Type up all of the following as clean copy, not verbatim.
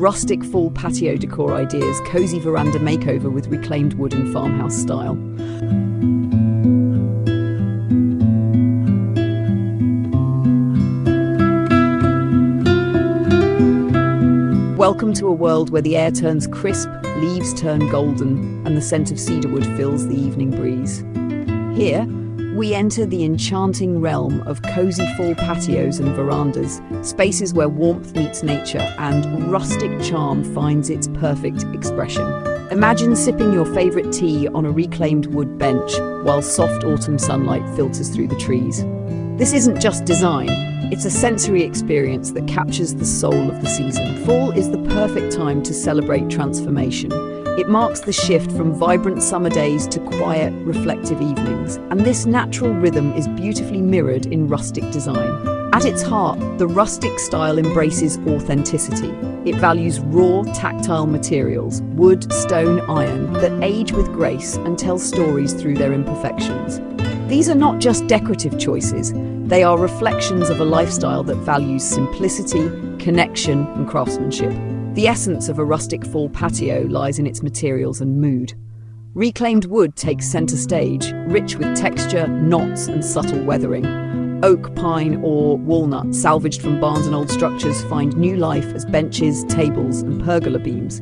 rustic fall patio decor ideas, cozy veranda makeover with reclaimed wood and farmhouse style. Welcome to a world where the air turns crisp, leaves turn golden, and the scent of cedarwood fills the evening breeze. Here, we enter the enchanting realm of cozy fall patios and verandas, spaces where warmth meets nature and rustic charm finds its perfect expression. Imagine sipping your favorite tea on a reclaimed wood bench while soft autumn sunlight filters through the trees. This isn't just design, it's a sensory experience that captures the soul of the season. Fall is the perfect time to celebrate transformation. It marks the shift from vibrant summer days to quiet, reflective evenings, and this natural rhythm is beautifully mirrored in rustic design. At its heart, the rustic style embraces authenticity. It values raw, tactile materials, wood, stone, iron, that age with grace and tell stories through their imperfections. These are not just decorative choices, they are reflections of a lifestyle that values simplicity, connection, and craftsmanship. The essence of a rustic fall patio lies in its materials and mood. Reclaimed wood takes center stage, rich with texture, knots, and subtle weathering. Oak, pine, or walnut, salvaged from barns and old structures, find new life as benches, tables, and pergola beams.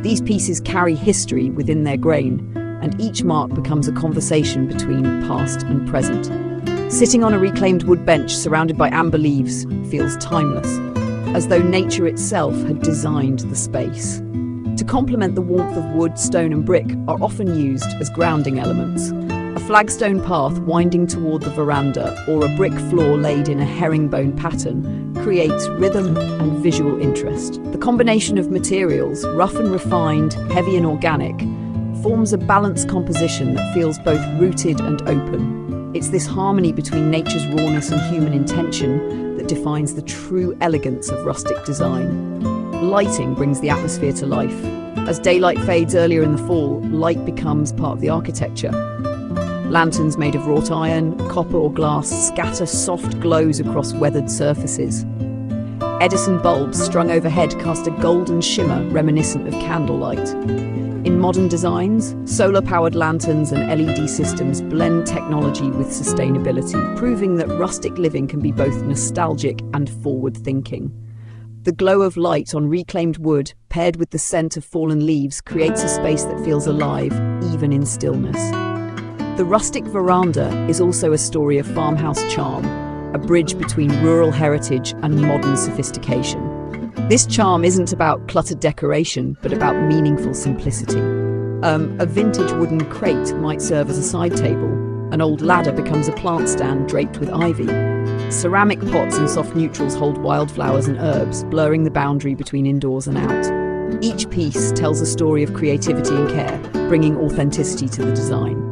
These pieces carry history within their grain, and each mark becomes a conversation between past and present. Sitting on a reclaimed wood bench surrounded by amber leaves feels timeless, as though nature itself had designed the space. To complement the warmth of wood, stone and brick are often used as grounding elements. A flagstone path winding toward the veranda or a brick floor laid in a herringbone pattern creates rhythm and visual interest. The combination of materials, rough and refined, heavy and organic, forms a balanced composition that feels both rooted and open. It's this harmony between nature's rawness and human intention that defines the true elegance of rustic design. Lighting brings the atmosphere to life. As daylight fades earlier in the fall, light becomes part of the architecture. Lanterns made of wrought iron, copper or glass scatter soft glows across weathered surfaces. Edison bulbs strung overhead cast a golden shimmer reminiscent of candlelight. In modern designs, solar-powered lanterns and LED systems blend technology with sustainability, proving that rustic living can be both nostalgic and forward-thinking. The glow of light on reclaimed wood, paired with the scent of fallen leaves, creates a space that feels alive, even in stillness. The rustic veranda is also a story of farmhouse charm, a bridge between rural heritage and modern sophistication. This charm isn't about cluttered decoration, but about meaningful simplicity. A vintage wooden crate might serve as a side table. An old ladder becomes a plant stand draped with ivy. Ceramic pots and soft neutrals hold wildflowers and herbs, blurring the boundary between indoors and out. Each piece tells a story of creativity and care, bringing authenticity to the design.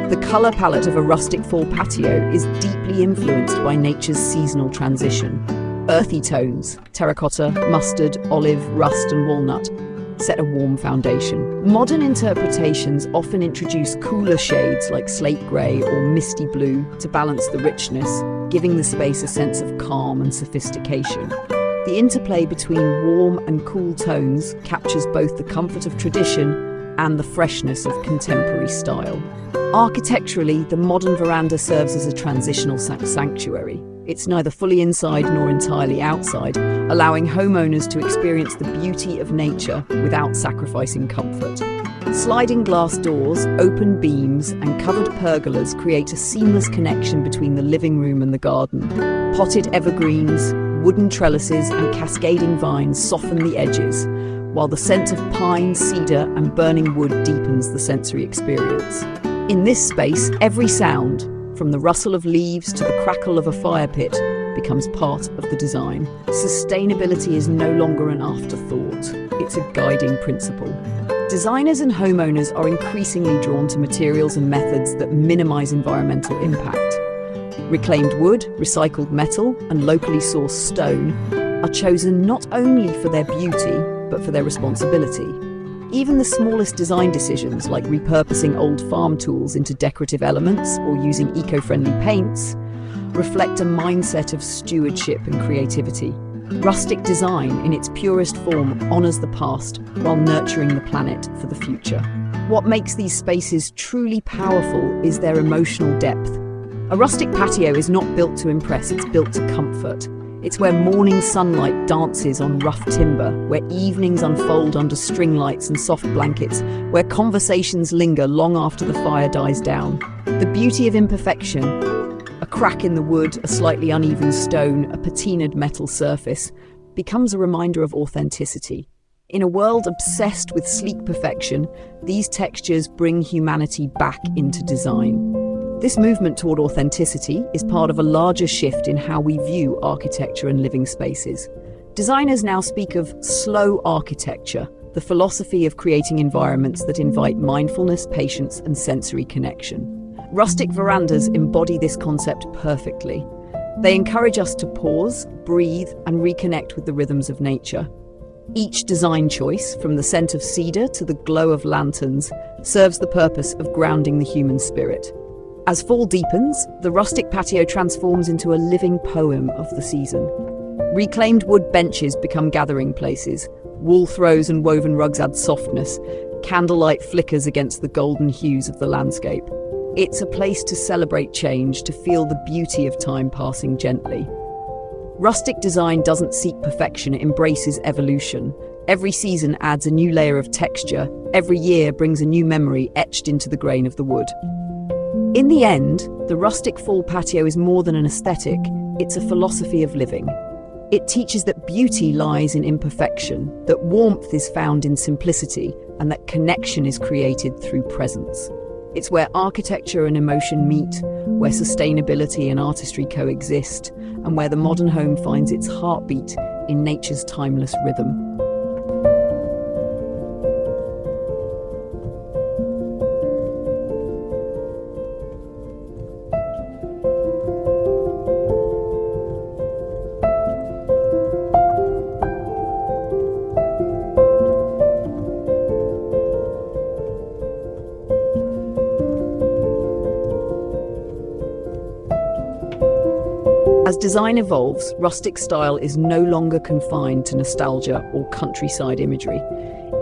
The colour palette of a rustic fall patio is deeply influenced by nature's seasonal transition. Earthy tones, terracotta, mustard, olive, rust and walnut, set a warm foundation. Modern interpretations often introduce cooler shades like slate grey or misty blue to balance the richness, giving the space a sense of calm and sophistication. The interplay between warm and cool tones captures both the comfort of tradition and the freshness of contemporary style. Architecturally, the modern veranda serves as a transitional sanctuary. It's neither fully inside nor entirely outside, allowing homeowners to experience the beauty of nature without sacrificing comfort. Sliding glass doors, open beams, and covered pergolas create a seamless connection between the living room and the garden. Potted evergreens, wooden trellises, and cascading vines soften the edges, while the scent of pine, cedar, and burning wood deepens the sensory experience. In this space, every sound, from the rustle of leaves to the crackle of a fire pit, becomes part of the design. Sustainability is no longer an afterthought, it's a guiding principle. Designers and homeowners are increasingly drawn to materials and methods that minimize environmental impact. Reclaimed wood, recycled metal, and locally sourced stone are chosen not only for their beauty, but for their responsibility. Even the smallest design decisions, like repurposing old farm tools into decorative elements or using eco-friendly paints, reflect a mindset of stewardship and creativity. Rustic design, in its purest form, honors the past while nurturing the planet for the future. What makes these spaces truly powerful is their emotional depth. A rustic patio is not built to impress, it's built to comfort. It's where morning sunlight dances on rough timber, where evenings unfold under string lights and soft blankets, where conversations linger long after the fire dies down. The beauty of imperfection, a crack in the wood, a slightly uneven stone, a patinaed metal surface, becomes a reminder of authenticity. In a world obsessed with sleek perfection, these textures bring humanity back into design. This movement toward authenticity is part of a larger shift in how we view architecture and living spaces. Designers now speak of slow architecture, the philosophy of creating environments that invite mindfulness, patience, and sensory connection. Rustic verandas embody this concept perfectly. They encourage us to pause, breathe, and reconnect with the rhythms of nature. Each design choice, from the scent of cedar to the glow of lanterns, serves the purpose of grounding the human spirit. As fall deepens, the rustic patio transforms into a living poem of the season. Reclaimed wood benches become gathering places. Wool throws and woven rugs add softness. Candlelight flickers against the golden hues of the landscape. It's a place to celebrate change, to feel the beauty of time passing gently. Rustic design doesn't seek perfection, it embraces evolution. Every season adds a new layer of texture. Every year brings a new memory etched into the grain of the wood. In the end, the rustic fall patio is more than an aesthetic, it's a philosophy of living. It teaches that beauty lies in imperfection, that warmth is found in simplicity, and that connection is created through presence. It's where architecture and emotion meet, where sustainability and artistry coexist, and where the modern home finds its heartbeat in nature's timeless rhythm. As design evolves, rustic style is no longer confined to nostalgia or countryside imagery.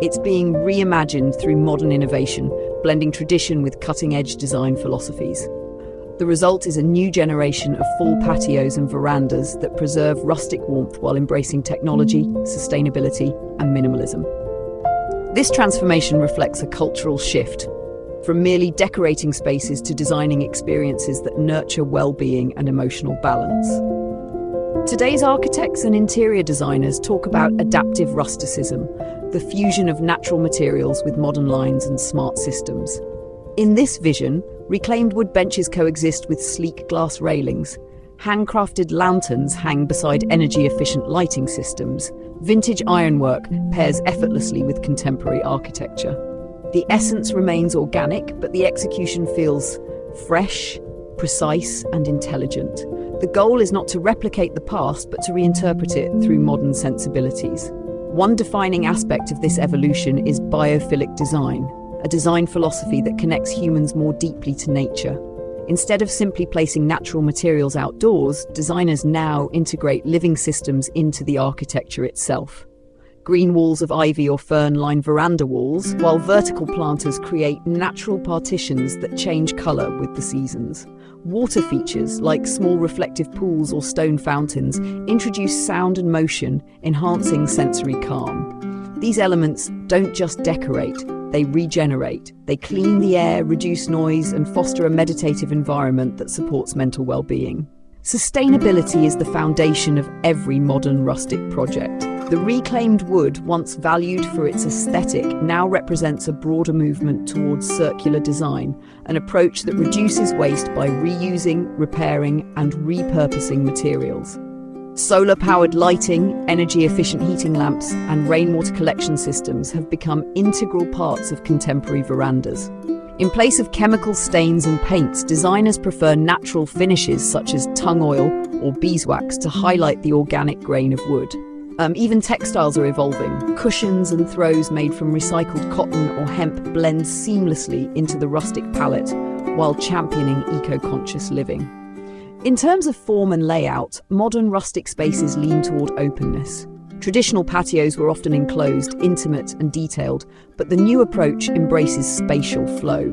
It's being reimagined through modern innovation, blending tradition with cutting-edge design philosophies. The result is a new generation of fall patios and verandas that preserve rustic warmth while embracing technology, sustainability, and minimalism. This transformation reflects a cultural shift, from merely decorating spaces to designing experiences that nurture well-being and emotional balance. Today's architects and interior designers talk about adaptive rusticism, the fusion of natural materials with modern lines and smart systems. In this vision, reclaimed wood benches coexist with sleek glass railings. Handcrafted lanterns hang beside energy-efficient lighting systems. Vintage ironwork pairs effortlessly with contemporary architecture. The essence remains organic, but the execution feels fresh, precise, and intelligent. The goal is not to replicate the past, but to reinterpret it through modern sensibilities. One defining aspect of this evolution is biophilic design, a design philosophy that connects humans more deeply to nature. Instead of simply placing natural materials outdoors, designers now integrate living systems into the architecture itself. Green walls of ivy or fern line veranda walls, while vertical planters create natural partitions that change colour with the seasons. Water features, like small reflective pools or stone fountains, introduce sound and motion, enhancing sensory calm. These elements don't just decorate, they regenerate. They clean the air, reduce noise, and foster a meditative environment that supports mental well-being. Sustainability is the foundation of every modern rustic project. The reclaimed wood, once valued for its aesthetic, now represents a broader movement towards circular design, an approach that reduces waste by reusing, repairing, and repurposing materials. Solar-powered lighting, energy-efficient heating lamps, and rainwater collection systems have become integral parts of contemporary verandas. In place of chemical stains and paints, designers prefer natural finishes such as tung oil or beeswax to highlight the organic grain of wood. Even textiles are evolving. Cushions and throws made from recycled cotton or hemp blend seamlessly into the rustic palette while championing eco-conscious living. In terms of form and layout, modern rustic spaces lean toward openness. Traditional patios were often enclosed, intimate and detailed, but the new approach embraces spatial flow.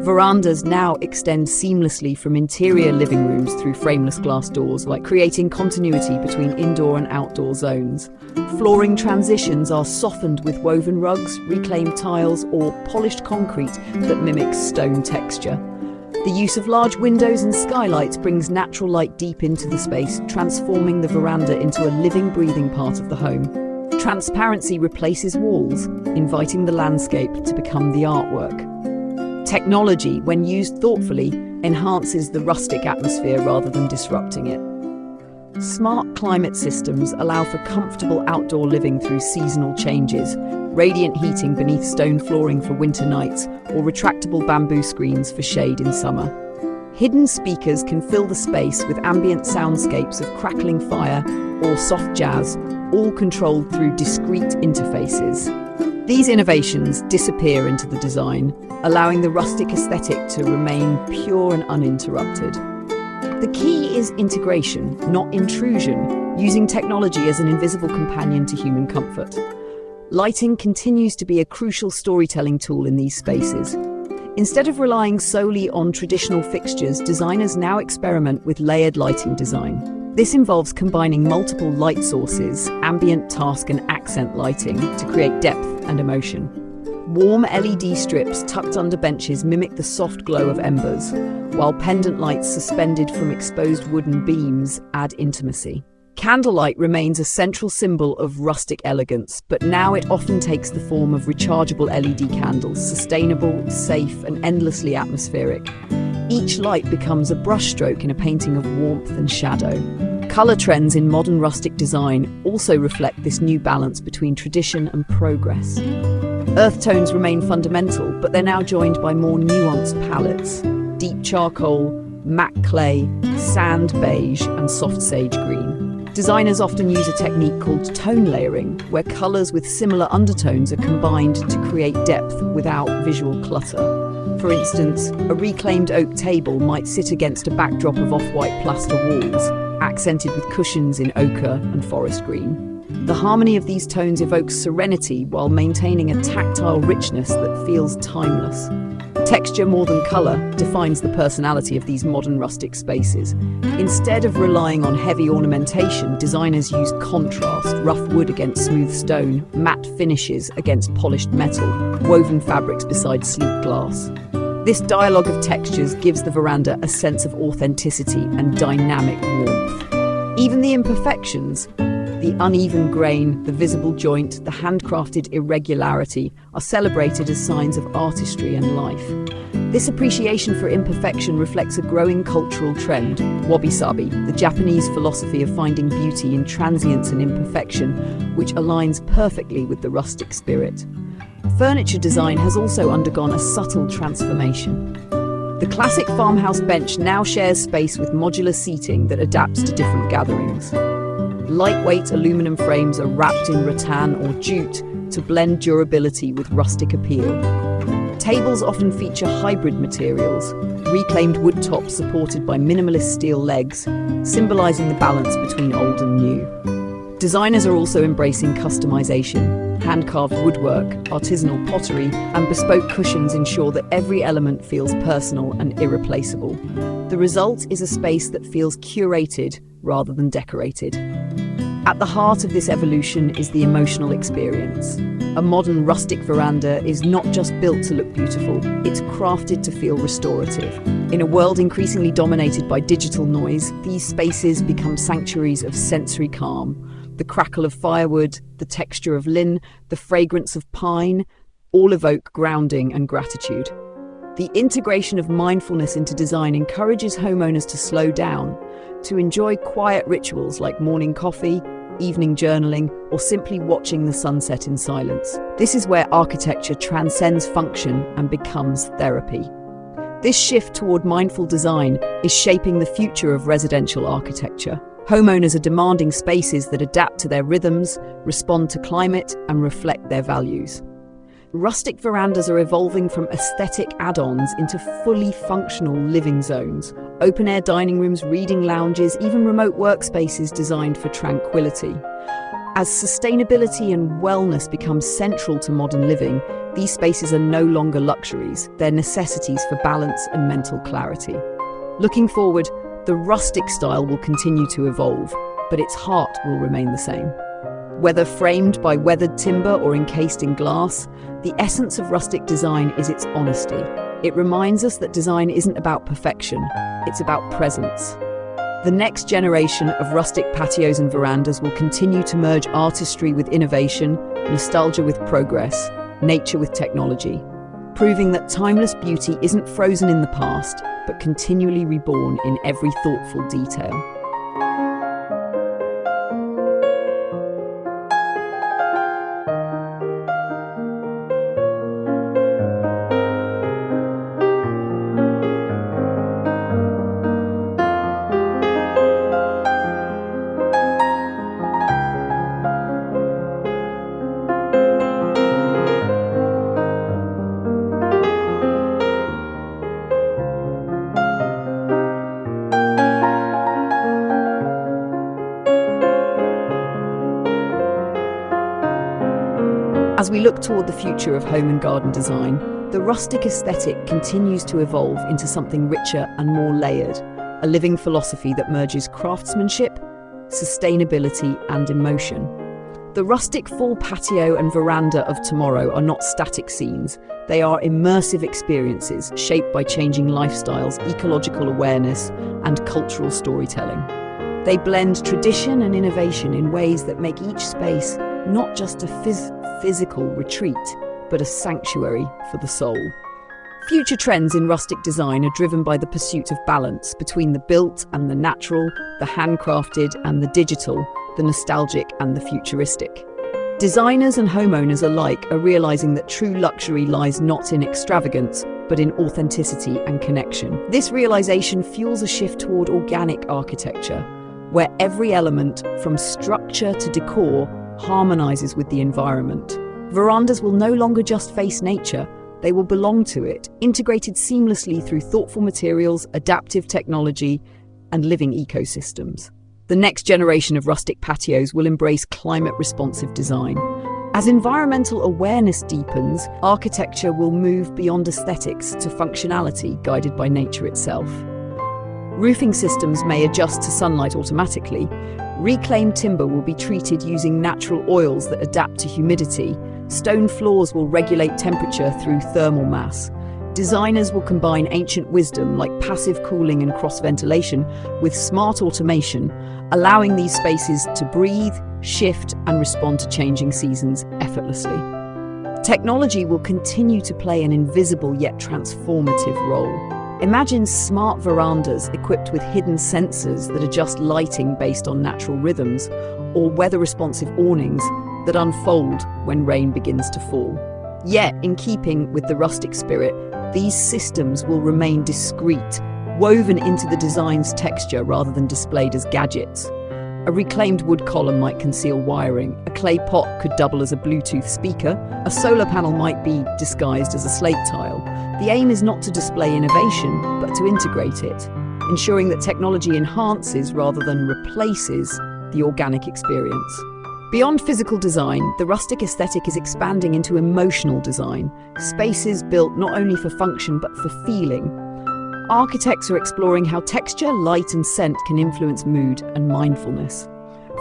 Verandas now extend seamlessly from interior living rooms through frameless glass doors, creating continuity between indoor and outdoor zones. Flooring transitions are softened with woven rugs, reclaimed tiles, or polished concrete that mimics stone texture. The use of large windows and skylights brings natural light deep into the space, transforming the veranda into a living, breathing part of the home. Transparency replaces walls, inviting the landscape to become the artwork. Technology, when used thoughtfully, enhances the rustic atmosphere rather than disrupting it. Smart climate systems allow for comfortable outdoor living through seasonal changes, radiant heating beneath stone flooring for winter nights, or retractable bamboo screens for shade in summer. Hidden speakers can fill the space with ambient soundscapes of crackling fire or soft jazz, all controlled through discrete interfaces. These innovations disappear into the design, allowing the rustic aesthetic to remain pure and uninterrupted. The key is integration, not intrusion, using technology as an invisible companion to human comfort. Lighting continues to be a crucial storytelling tool in these spaces. Instead of relying solely on traditional fixtures, designers now experiment with layered lighting design. This involves combining multiple light sources, ambient, task, and accent lighting to create depth and emotion. Warm LED strips tucked under benches mimic the soft glow of embers, while pendant lights suspended from exposed wooden beams add intimacy. Candlelight remains a central symbol of rustic elegance, but now it often takes the form of rechargeable LED candles, sustainable, safe, and endlessly atmospheric. Each light becomes a brushstroke in a painting of warmth and shadow. Color trends in modern rustic design also reflect this new balance between tradition and progress. Earth tones remain fundamental, but they're now joined by more nuanced palettes: deep charcoal, matte clay, sand beige, and soft sage green. Designers often use a technique called tone layering, where colors with similar undertones are combined to create depth without visual clutter. For instance, a reclaimed oak table might sit against a backdrop of off-white plaster walls, accented with cushions in ochre and forest green. The harmony of these tones evokes serenity while maintaining a tactile richness that feels timeless. Texture more than color defines the personality of these modern rustic spaces. Instead of relying on heavy ornamentation, designers use contrast: rough wood against smooth stone, matte finishes against polished metal, woven fabrics beside sleek glass. This dialogue of textures gives the veranda a sense of authenticity and dynamic warmth. Even the imperfections, the uneven grain, the visible joint, the handcrafted irregularity, are celebrated as signs of artistry and life. This appreciation for imperfection reflects a growing cultural trend, wabi-sabi, the Japanese philosophy of finding beauty in transience and imperfection, which aligns perfectly with the rustic spirit. Furniture design has also undergone a subtle transformation. The classic farmhouse bench now shares space with modular seating that adapts to different gatherings. Lightweight aluminum frames are wrapped in rattan or jute to blend durability with rustic appeal. Tables often feature hybrid materials, reclaimed wood tops supported by minimalist steel legs, symbolizing the balance between old and new. Designers are also embracing customization. Hand-carved woodwork, artisanal pottery, and bespoke cushions ensure that every element feels personal and irreplaceable. The result is a space that feels curated rather than decorated. At the heart of this evolution is the emotional experience. A modern rustic veranda is not just built to look beautiful, it's crafted to feel restorative. In a world increasingly dominated by digital noise, these spaces become sanctuaries of sensory calm. The crackle of firewood, the texture of lin, the fragrance of pine, all evoke grounding and gratitude. The integration of mindfulness into design encourages homeowners to slow down, to enjoy quiet rituals like morning coffee, evening journaling, or simply watching the sunset in silence. This is where architecture transcends function and becomes therapy. This shift toward mindful design is shaping the future of residential architecture. Homeowners are demanding spaces that adapt to their rhythms, respond to climate, and reflect their values. Rustic verandas are evolving from aesthetic add-ons into fully functional living zones, open-air dining rooms, reading lounges, even remote workspaces designed for tranquility. As sustainability and wellness become central to modern living, these spaces are no longer luxuries, they're necessities for balance and mental clarity. Looking forward, the rustic style will continue to evolve, but its heart will remain the same. Whether framed by weathered timber or encased in glass, the essence of rustic design is its honesty. It reminds us that design isn't about perfection, it's about presence. The next generation of rustic patios and verandas will continue to merge artistry with innovation, nostalgia with progress, nature with technology, proving that timeless beauty isn't frozen in the past, but continually reborn in every thoughtful detail. As we look toward the future of home and garden design, the rustic aesthetic continues to evolve into something richer and more layered, a living philosophy that merges craftsmanship, sustainability, and emotion. The rustic fall patio and veranda of tomorrow are not static scenes, they are immersive experiences shaped by changing lifestyles, ecological awareness, and cultural storytelling. They blend tradition and innovation in ways that make each space not just a physical retreat, but a sanctuary for the soul. Future trends in rustic design are driven by the pursuit of balance between the built and the natural, the handcrafted and the digital, the nostalgic and the futuristic. Designers and homeowners alike are realizing that true luxury lies not in extravagance, but in authenticity and connection. This realization fuels a shift toward organic architecture, where every element, from structure to decor, harmonizes with the environment. Verandas will no longer just face nature, they will belong to it, integrated seamlessly through thoughtful materials, adaptive technology, and living ecosystems. The next generation of rustic patios will embrace climate-responsive design. As environmental awareness deepens, architecture will move beyond aesthetics to functionality guided by nature itself. Roofing systems may adjust to sunlight automatically. Reclaimed timber will be treated using natural oils that adapt to humidity. Stone floors will regulate temperature through thermal mass. Designers will combine ancient wisdom like passive cooling and cross-ventilation with smart automation, allowing these spaces to breathe, shift, and respond to changing seasons effortlessly. Technology will continue to play an invisible yet transformative role. Imagine smart verandas equipped with hidden sensors that adjust lighting based on natural rhythms, or weather-responsive awnings that unfold when rain begins to fall. Yet, in keeping with the rustic spirit, these systems will remain discreet, woven into the design's texture rather than displayed as gadgets. A reclaimed wood column might conceal wiring, a clay pot could double as a Bluetooth speaker, a solar panel might be disguised as a slate tile. The aim is not to display innovation, but to integrate it, ensuring that technology enhances rather than replaces the organic experience. Beyond physical design, the rustic aesthetic is expanding into emotional design, spaces built not only for function but for feeling. Architects are exploring how texture, light, and scent can influence mood and mindfulness.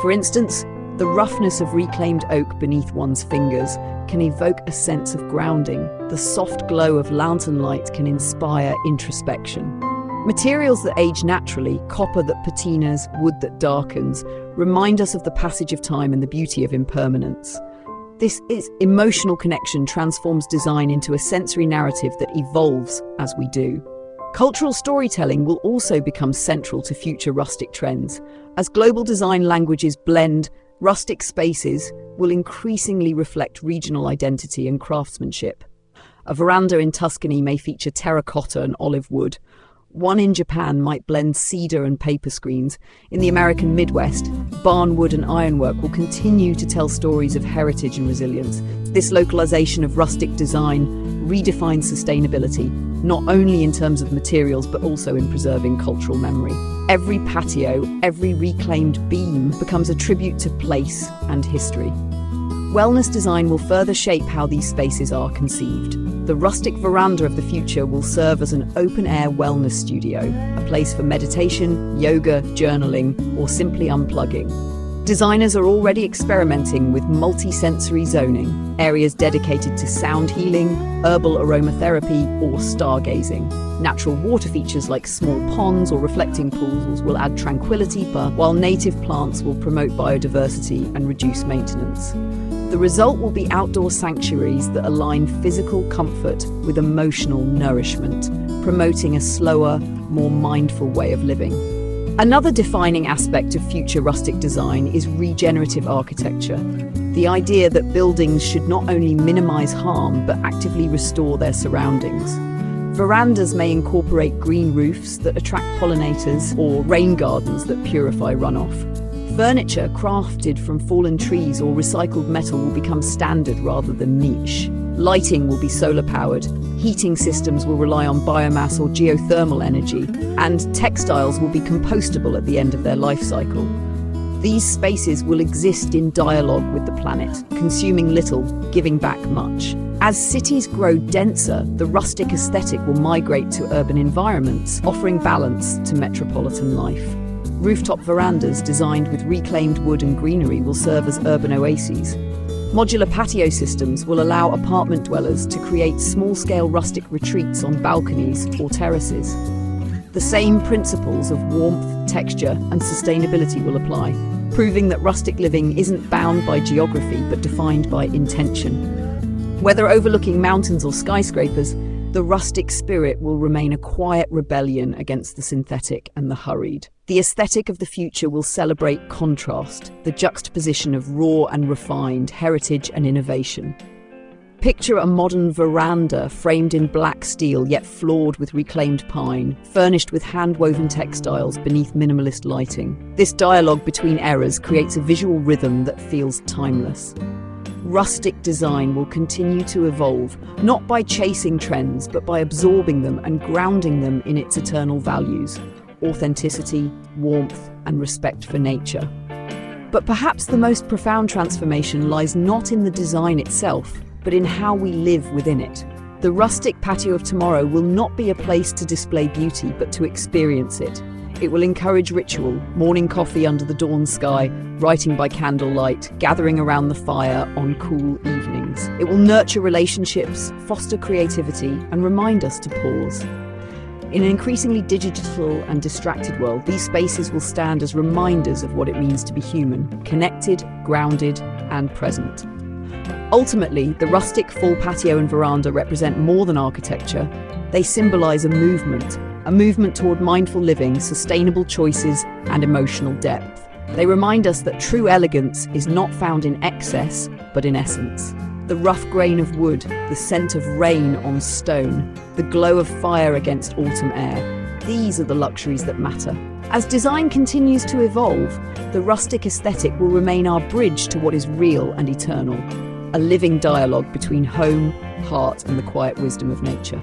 For instance, the roughness of reclaimed oak beneath one's fingers can evoke a sense of grounding. The soft glow of lantern light can inspire introspection. Materials that age naturally, copper that patinas, wood that darkens, remind us of the passage of time and the beauty of impermanence. This emotional connection transforms design into a sensory narrative that evolves as we do. Cultural storytelling will also become central to future rustic trends. As global design languages blend, rustic spaces will increasingly reflect regional identity and craftsmanship. A veranda in Tuscany may feature terracotta and olive wood. One in Japan might blend cedar and paper screens. In the American Midwest, barnwood and ironwork will continue to tell stories of heritage and resilience. This localization of rustic design redefines sustainability, not only in terms of materials but also in preserving cultural memory. Every patio, every reclaimed beam becomes a tribute to place and history. Wellness design will further shape how these spaces are conceived. The rustic veranda of the future will serve as an open-air wellness studio, a place for meditation, yoga, journaling, or simply unplugging. Designers are already experimenting with multi-sensory zoning, areas dedicated to sound healing, herbal aromatherapy, or stargazing. Natural water features like small ponds or reflecting pools will add tranquility, while native plants will promote biodiversity and reduce maintenance. The result will be outdoor sanctuaries that align physical comfort with emotional nourishment, promoting a slower, more mindful way of living. Another defining aspect of future rustic design is regenerative architecture. The idea that buildings should not only minimize harm but actively restore their surroundings. Verandas may incorporate green roofs that attract pollinators or rain gardens that purify runoff. Furniture crafted from fallen trees or recycled metal will become standard rather than niche. Lighting will be solar-powered, heating systems will rely on biomass or geothermal energy, and textiles will be compostable at the end of their life cycle. These spaces will exist in dialogue with the planet, consuming little, giving back much. As cities grow denser, the rustic aesthetic will migrate to urban environments, offering balance to metropolitan life. Rooftop verandas designed with reclaimed wood and greenery will serve as urban oases. Modular patio systems will allow apartment dwellers to create small-scale rustic retreats on balconies or terraces. The same principles of warmth, texture, and sustainability will apply, proving that rustic living isn't bound by geography but defined by intention. Whether overlooking mountains or skyscrapers, the rustic spirit will remain a quiet rebellion against the synthetic and the hurried. The aesthetic of the future will celebrate contrast, the juxtaposition of raw and refined, heritage and innovation. Picture a modern veranda framed in black steel yet floored with reclaimed pine, furnished with hand-woven textiles beneath minimalist lighting. This dialogue between eras creates a visual rhythm that feels timeless. Rustic design will continue to evolve, not by chasing trends, but by absorbing them and grounding them in its eternal values: authenticity, warmth, and respect for nature. But perhaps the most profound transformation lies not in the design itself, but in how we live within it. The rustic patio of tomorrow will not be a place to display beauty, but to experience it. It will encourage ritual, morning coffee under the dawn sky, writing by candlelight, gathering around the fire on cool evenings. It will nurture relationships, foster creativity, and remind us to pause. In an increasingly digital and distracted world, these spaces will stand as reminders of what it means to be human, connected, grounded, and present. Ultimately, the rustic full patio and veranda represent more than architecture. They symbolize a movement toward mindful living, sustainable choices, and emotional depth. They remind us that true elegance is not found in excess, but in essence. The rough grain of wood, the scent of rain on stone, the glow of fire against autumn air. These are the luxuries that matter. As design continues to evolve, the rustic aesthetic will remain our bridge to what is real and eternal, a living dialogue between home, heart, and the quiet wisdom of nature.